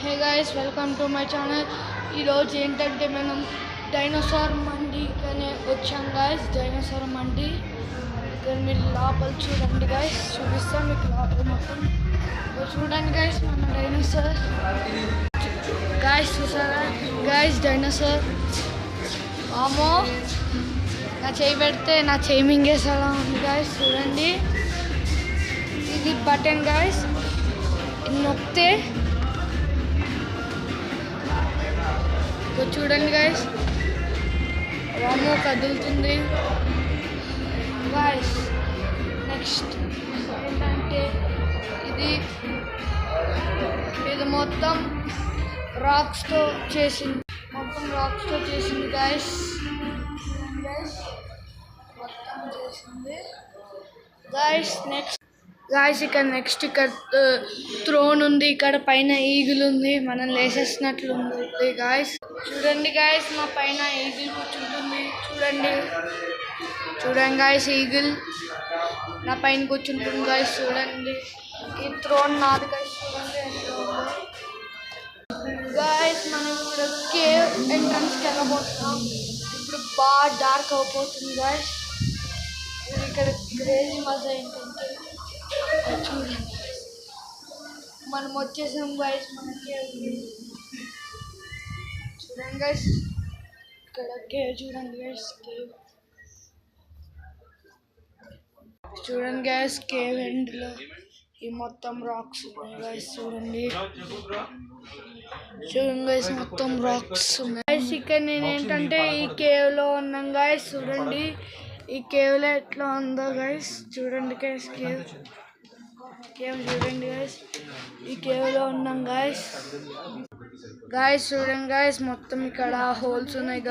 Hey guys welcome to my channel. ఈరోజు ఏంటంటే మనం డైనోసార్ మండికనే వచ్చాం గైస్. డైనోసార్ మండి ఇక్కడ మీరు లోపల చూడండి గైస్, చూపిస్తాం మీకు లోపల మొత్తం. చూడండి గైస్ మన డైనోసార్ గైస్, చూసారా గైస్ డైనోసార్. ఆమో నా చేయి పెడితే నా చేయి మింగేసేలా ఉంది గైస్. చూడండి ఇది బటన్ గైస్, నొక్కితే చూడండి గైస్ వామో కదులుతుంది గైస్. నెక్స్ట్ ఏంటంటే ఇది మొత్తం రాక్స్తో చేసింది, గైస్. మొత్తం చేసింది గైస్. నెక్స్ట్ ఇక్కడ థ్రోన్ ఉంది, ఇక్కడ పైన ఈగిల్ ఉంది, మనం లేసేసినట్లు ఉంది గాయస్. చూడండి గాయస్ మా పైన ఈగిల్ కూర్చుంటుంది. చూడండి గాయస్ ఈగిల్ నా పైన కూర్చుంటుంది గాయస్. చూడండి ఈ థ్రోన్ నాది గాయస్. చూడండి గాయస్ మనం ఇప్పుడు కేవ్ ఎంట్రన్స్కి వెళ్ళబోతున్నాం. ఇప్పుడు బాగా డార్క్ అయిపోతుంది గాయస్. ఇక్కడ క్రేజీ మజా ఏంటంటే చూడండి మనం వచ్చేసాం గాయస్ మన కేవ్. చూడండి గైస్ ఇక్కడ కేవ్ చూడండి గైస్. చూడండి గైస్ కేవ్ ఎండ్లో ఈ మొత్తం రాక్స్ ఉన్నాయి గైస్. చూడండి గైస్ మొత్తం రాక్స్ ఉన్నాయి గైస్. ఇక్కడ నేను ఏంటంటే ఈ కేవ్లో ఉన్నాం గైస్. చూడండి ఈ కేవ్లో ఎట్లా ఉందో గైస్. చూడండి గైస్ కేవ్ చూడండి గైస్. ఈ కేవ్లో ఉన్నాం గైస్. చూడండి గైస్ మొత్తం ఇక్కడ హోల్స్ ఉన్నాయి.